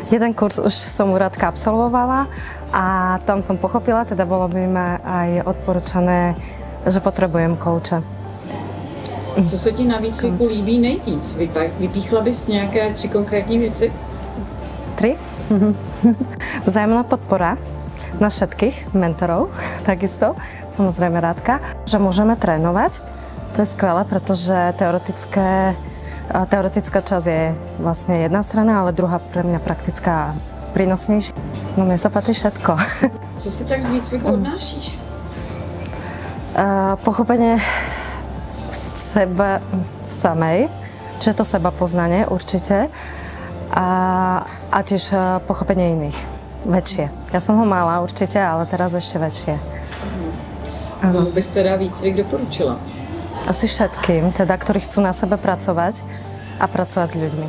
Jeden kurz už som u Radka absolvovala a tam som pochopila, teda bolo by mi aj odporúčané, že potrebujem kouče. Co se ti na výcviku líbí nejvíc? Vypíchla bys nějaké 3 konkrétní věci? 3? Vzájomná podpora na všetkých mentorov, takisto, samozrejme Radka, že môžeme trénovať. To je skvelé, pretože teoretická časť je vlastne jedna strana, ale druhá pre mňa praktická prínosnejšia. No mne sa páči všetko. Co si tak z výcviku odnášíš? Pochopenie seba samej, čiže to seba poznanie určite a tiež pochopenie iných, väčšie. Ja som ho mala určite, ale teraz ešte väčšie. Komu bys teda výcvik doporučila? Asi všetkým, teda, ktorí chcú na sebe pracovať a pracovať s ľuďmi.